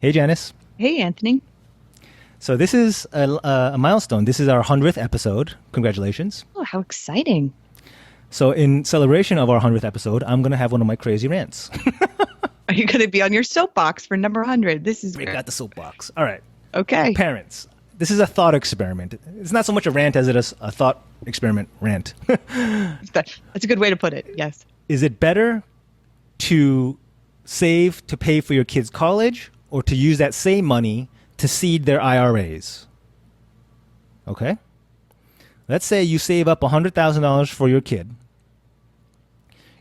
Hey, Janice. Hey, Anthony. So this is a milestone. This is our 100th episode. Congratulations. Oh, how exciting. So in celebration of our 100th episode, I'm going to have one of my crazy rants. Are you going to be on your soapbox for number 100? This is We great. got the soapbox. All right. Okay. Parents, this is a thought experiment. It's not so much a rant as it is a thought experiment rant. That's a good way to put it. Yes. Is it better to save to pay for your kids' college or to use that same money to seed their IRAs? Okay? Let's say you save up $100,000 for your kid.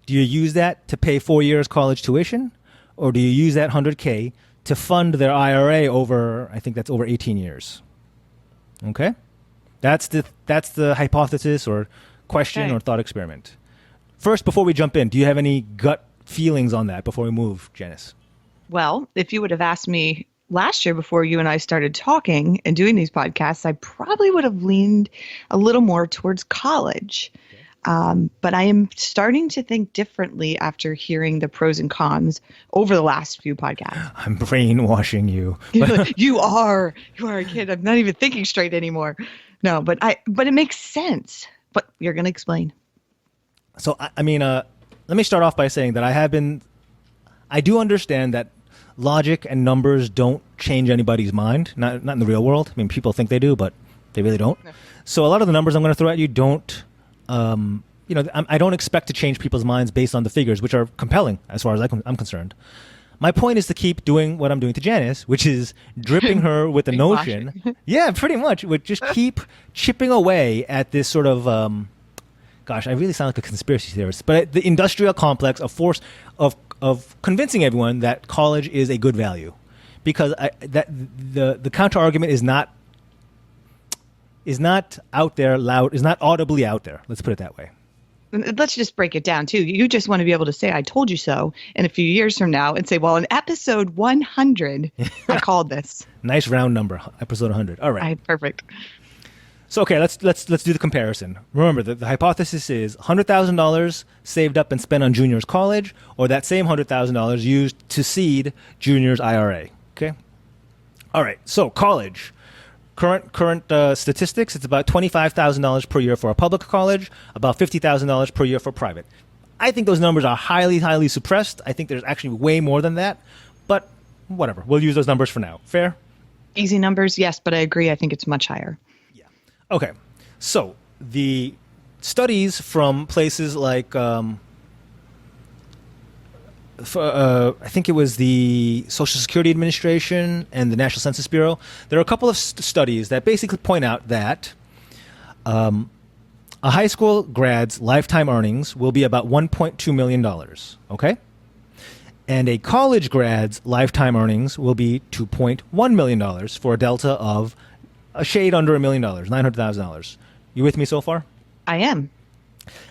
Do you use that to pay 4 years college tuition, or do you use that 100K to fund their IRA over, I think that's over 18 years? Okay? That's the hypothesis or question Okay. or thought experiment. First, before we jump in, do you have any gut feelings on that before we move, Janice? Well, if you would have asked me last year before you and I started talking and doing these podcasts, I probably would have leaned a little more towards college. But I am starting to think differently after hearing the pros and cons over the last few podcasts. I'm brainwashing you. You are a kid. I'm not even thinking straight anymore. No, but it makes sense. But you're going to explain. So, let me start off by saying that I do understand that logic and numbers don't change anybody's mind, not in the real world. I mean, people think they do, but they really don't. No. So a lot of the numbers I'm going to throw at you don't, I don't expect to change people's minds based on the figures, which are compelling as far as I'm concerned. My point is to keep doing what I'm doing to Janice, which is dripping her with the notion. Yeah, pretty much. Would just keep chipping away at this sort of, gosh, I really sound like a conspiracy theorist, but the industrial complex of convincing everyone that college is a good value, because the counter argument is not out there loud, is not audibly out there. Let's put it that way. And let's just break it down, too. You just want to be able to say, I told you so, in a few years from now and say, well, in episode 100, I called this. Nice round number, episode 100. All right. Perfect. So, okay, let's do the comparison. Remember, the hypothesis is $100,000 saved up and spent on junior's college, or that same $100,000 used to seed junior's IRA. Okay? All right, so college. Current statistics, it's about $25,000 per year for a public college, about $50,000 per year for private. I think those numbers are highly, highly suppressed. I think there's actually way more than that, but whatever. We'll use those numbers for now. Fair? Easy numbers, yes, but I agree. I think it's much higher. Yeah. Okay. So the studies from places like I think it was the Social Security Administration and the National Census Bureau. There are a couple of studies that basically point out that a high school grad's lifetime earnings will be about $1.2 million, okay? And a college grad's lifetime earnings will be $2.1 million for a delta of a shade under $1 million, $900,000. You with me so far? I am.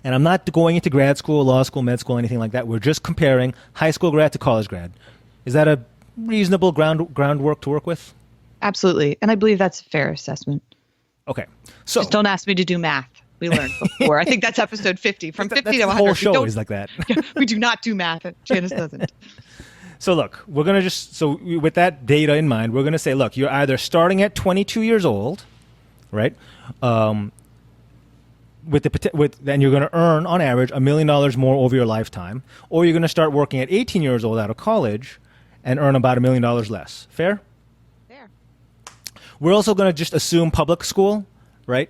And I'm not going into grad school, law school, med school, anything like that. We're just comparing high school grad to college grad. Is that a reasonable groundwork to work with? Absolutely. And I believe that's a fair assessment. Okay. So Just don't ask me to do math. We learned before. I think that's episode 50. From 50 that's to the 100. whole show is like that. We do not do math. Janice doesn't. So look, we're going to with that data in mind, we're going to say, look, you're either starting at 22 years old, right? Then you're going to earn on average $1 million more over your lifetime, or you're going to start working at 18 years old out of college and earn about $1 million less. Fair? There. We're also going to just assume public school, right?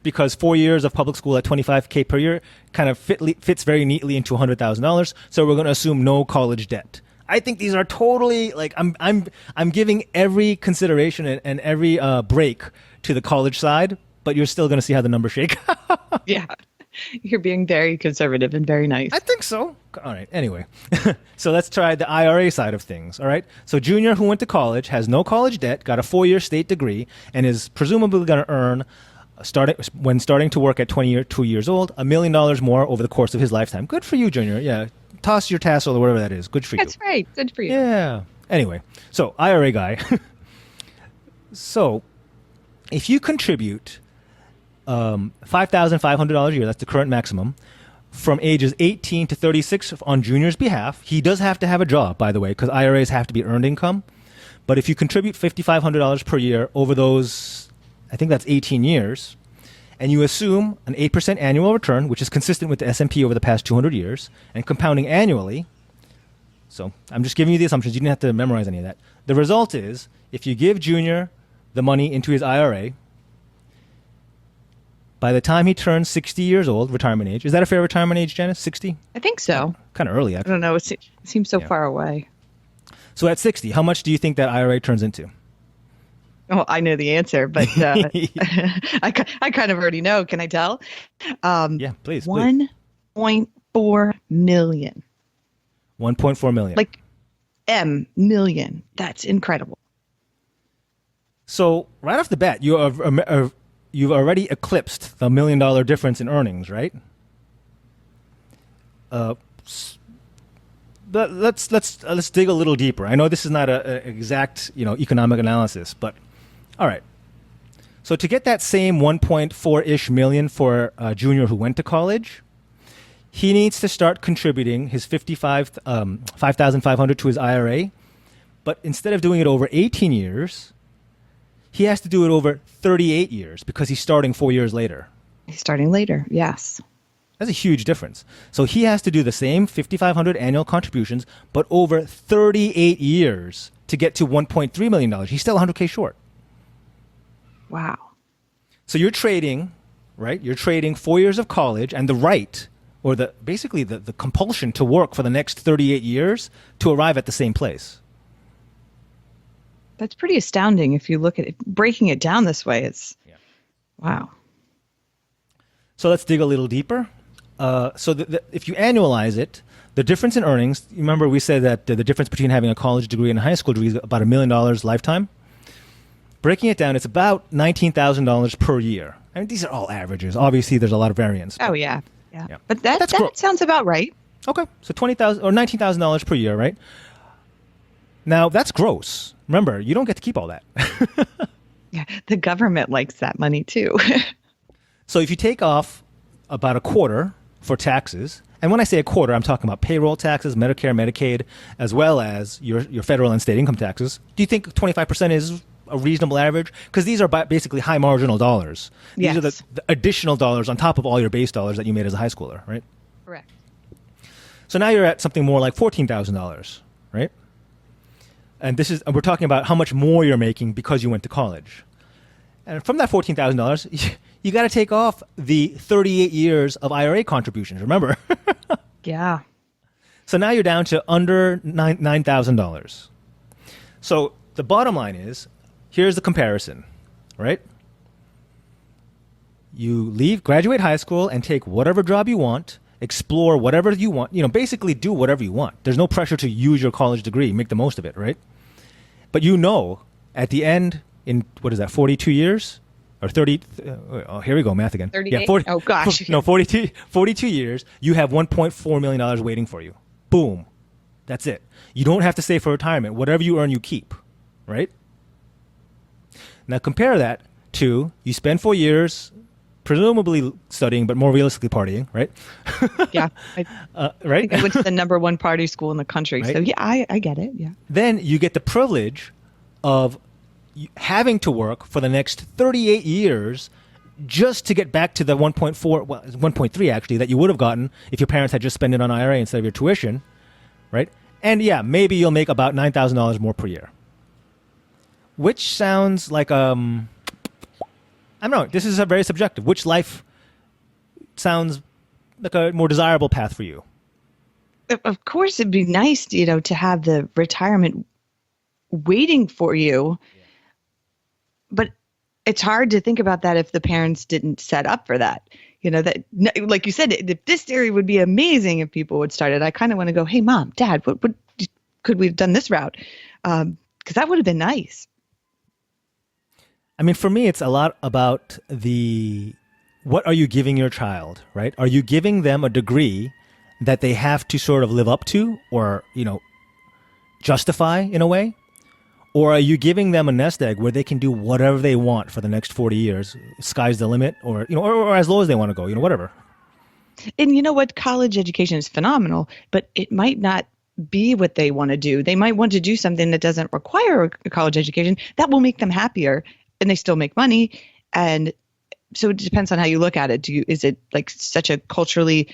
Because 4 years of public school at $25K per year kind of fits very neatly into $100,000. So we're going to assume no college debt. I think these are totally like I'm giving every consideration and every break to the college side, but you're still going to see how the numbers shake. Yeah. You're being very conservative and very nice. I think so. All right. Anyway, so let's try the IRA side of things. All right. So junior who went to college has no college debt, got a 4-year state degree, and is presumably going to earn, when starting to work at 22 years old, $1 million more over the course of his lifetime. Good for you, junior. Yeah. Toss your tassel or whatever that is. Good for you. That's right. Good for you. Yeah. Anyway, so IRA guy. So if you contribute $5,500 a year, that's the current maximum, from ages 18 to 36 on junior's behalf. He does have to have a job, by the way, because IRAs have to be earned income. But if you contribute $5,500 per year over those, I think that's 18 years, and you assume an 8% annual return, which is consistent with the S&P over the past 200 years, and compounding annually, so I'm just giving you the assumptions. You didn't have to memorize any of that. The result is, if you give Junior the money into his IRA, by the time he turns 60 years old, retirement age, is that a fair retirement age, Janice? 60? I think so. Kind of early, I actually. don't know. It seems so far away. So at 60, how much do you think that IRA turns into? Oh, I know the answer, but I kind of already know. Can I tell? Yeah, please. 1.4 million. 1.4 million. Like million. That's incredible. So right off the bat, you've already eclipsed the $1 million difference in earnings, right? Let's dig a little deeper. I know this is not an exact economic analysis, but all right. So to get that same 1.4-ish million for Junior who went to college, he needs to start contributing his $5,500 to his IRA, but instead of doing it over 18 years, he has to do it over 38 years because he's starting 4 years later. He's starting later, yes. That's a huge difference. So he has to do the same $5,500 annual contributions, but over 38 years to get to $1.3 million. He's still $100K short. Wow. So you're trading, right? You're trading 4 years of college and the right, or basically the compulsion to work for the next 38 years to arrive at the same place. That's pretty astounding if you look at it. Breaking it down this way, wow. So let's dig a little deeper. So if you annualize it, the difference in earnings, remember we said that the difference between having a college degree and a high school degree is about $1 million lifetime? Breaking it down, it's about $19,000 per year. I mean, these are all averages. Obviously, there's a lot of variance. Oh, yeah. But that sounds about right. Okay, so $20,000 or $19,000 per year, right? Now, that's gross. Remember, you don't get to keep all that. Yeah, the government likes that money, too. So if you take off about a quarter for taxes, and when I say a quarter, I'm talking about payroll taxes, Medicare, Medicaid, as well as your federal and state income taxes. Do you think 25% is a reasonable average? Because these are basically high marginal dollars. These are the additional dollars on top of all your base dollars that you made as a high schooler, right? Correct. So now you're at something more like $14,000, right? And we're talking about how much more you're making because you went to college. And from that $14,000, you got to take off the 38 years of IRA contributions, remember? Yeah. So now you're down to under $9,000. So the bottom line is, here's the comparison, right? You graduate high school and take whatever job you want, explore whatever you want, basically do whatever you want. There's no pressure to use your college degree, make the most of it, right? But at the end, in, 42 years? Or 30, here we go, math again. 38? Yeah, 40, oh, gosh. 42 years, you have $1.4 million waiting for you. Boom. That's it. You don't have to save for retirement. Whatever you earn, you keep, right? Now compare that to, you spend 4 years presumably studying, but more realistically partying, right? Yeah. Right? I think I went to the number one party school in the country. Right? So yeah, I get it. Yeah. Then you get the privilege of having to work for the next 38 years just to get back to the 1.3 actually, that you would have gotten if your parents had just spent it on IRA instead of your tuition, right? And yeah, maybe you'll make about $9,000 more per year. Which sounds like, I don't know, this is a very subjective. Which life sounds like a more desirable path for you? Of course, it'd be nice, to have the retirement waiting for you. But it's hard to think about that if the parents didn't set up for that. That, like you said, this theory would be amazing if people would start it. I kind of want to go, hey, Mom, Dad, what could we have done this route? Because that would have been nice. I mean, for me, it's a lot about what are you giving your child, right? Are you giving them a degree that they have to sort of live up to or, justify in a way? Or are you giving them a nest egg where they can do whatever they want for the next 40 years? Sky's the limit, or or as low as they want to go, whatever. And you know what? College education is phenomenal, but it might not be what they want to do. They might want to do something that doesn't require a college education. That will make them happier, and they still make money. And so it depends on how you look at it. Is it like such a culturally,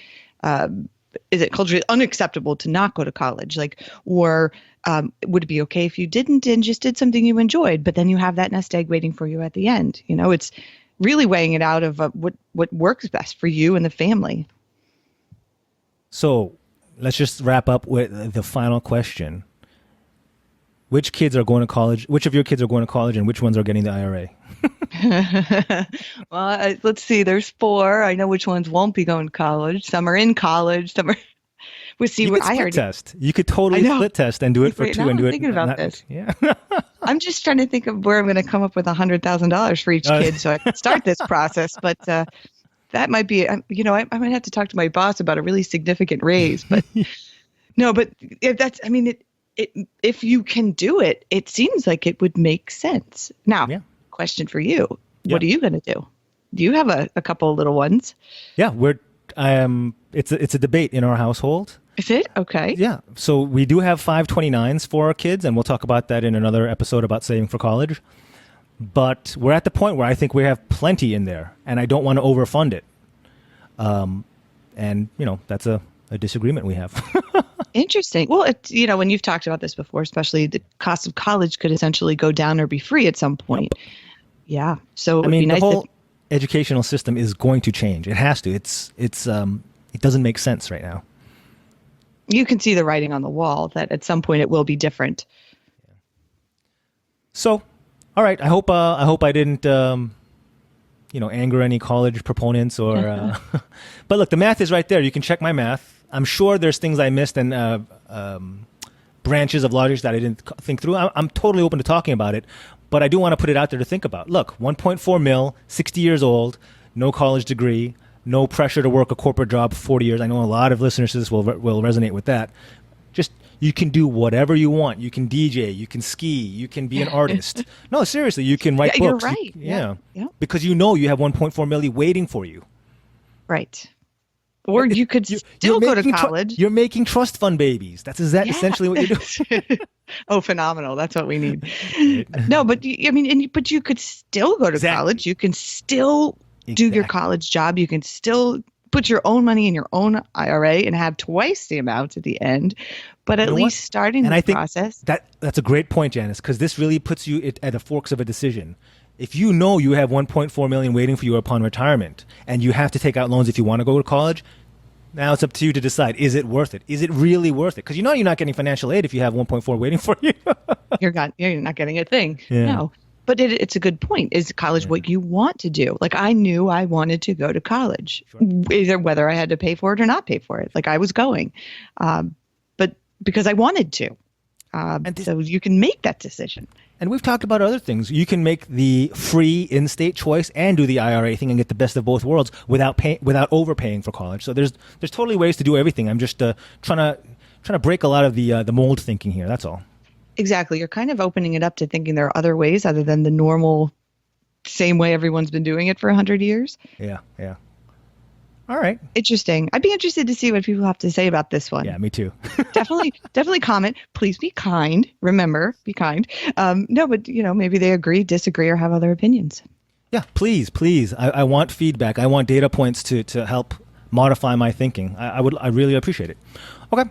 is it culturally unacceptable to not go to college? Like, or would it be okay if you didn't and just did something you enjoyed, but then you have that nest egg waiting for you at the end? You know, it's really weighing it out of what works best for you and the family. So let's just wrap up with the final question. Which kids are going to college? Which of your kids are going to college, and which ones are getting the IRA? Well, let's see. There's 4. I know which ones won't be going to college. Some are in college. Some are. We see You what could I split already. test. You could totally split test and do it for Right 2 now and do I'm it. thinking about this. Yeah. I'm just trying to think of where I'm going to come up with $100,000 for each kid so I can start this process. But that might be, you know, I might have to talk to my boss about a really significant raise. But no, but if that's, I mean, if you can do it, it seems like it would make sense. Now, question for you. What are you going to do? Do you have a couple of little ones? Yeah, it's a debate in our household. Is it? Okay. Yeah. So we do have 529s for our kids, and we'll talk about that in another episode about saving for college. But we're at the point where I think we have plenty in there, and I don't want to overfund it. And, you know, that's a disagreement we have. Interesting. Well, you know, when you've talked about this before, especially the cost of college could essentially go down or be free at some point. Yep. Yeah. So it would be nice. The whole educational system is going to change. It has to. It doesn't make sense right now. You can see the writing on the wall that at some point it will be different. So, all right. I hope I didn't anger any college proponents or. But look, the math is right there. You can check my math. I'm sure there's things I missed and branches of logic that I didn't think through. I'm totally open to talking about it, but I do want to put it out there to think about. Look, 1.4 mil, 60 years old, no college degree, no pressure to work a corporate job for 40 years. I know a lot of listeners to this will resonate with that. Just, you can do whatever you want. You can DJ, you can ski, you can be an artist. No, seriously, you can write books. You're right. Yeah. Because you know you have 1.4 million waiting for you. Right. Or you could still go to college. You're making trust fund babies. That's essentially what you're doing. Oh, phenomenal. That's what we need. No, but I mean, but you could still go to college. You can still do your college job. You can still put your own money in your own IRA and have twice the amount at the end. But at least starting the process. That's a great point, Janice, because this really puts you at the forks of a decision. If you know you have 1.4 million waiting for you upon retirement and you have to take out loans if you want to go to college, now it's up to you to decide, is it worth it? Is it really worth it? Because you know you're not getting financial aid if you have 1.4 waiting for you. You're not getting a thing. Yeah. No. But it's a good point. Is college what you want to do? Like, I knew I wanted to go to college, either whether I had to pay for it or not pay for it. Like, I was going, but because I wanted to. So you can make that decision. And we've talked about other things. You can make the free in-state choice and do the IRA thing and get the best of both worlds without overpaying for college. So there's totally ways to do everything. I'm just trying to break a lot of the mold thinking here. That's all. Exactly. You're kind of opening it up to thinking there are other ways other than the normal same way everyone's been doing it for 100 years. Yeah. Yeah. All right. Interesting. I'd be interested to see what people have to say about this one. Yeah, me too. definitely comment. Please be kind. Remember, be kind. No, but maybe they agree, disagree, or have other opinions. Yeah, please. I want feedback. I want data points to help modify my thinking. I really appreciate it. Okay.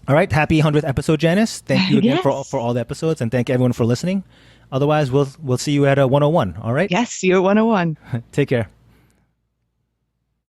All right. Happy 100th episode, Janice. Thank you again for all the episodes, and thank everyone for listening. Otherwise, we'll see you at 101. All right. Yes, see you at 101. Take care.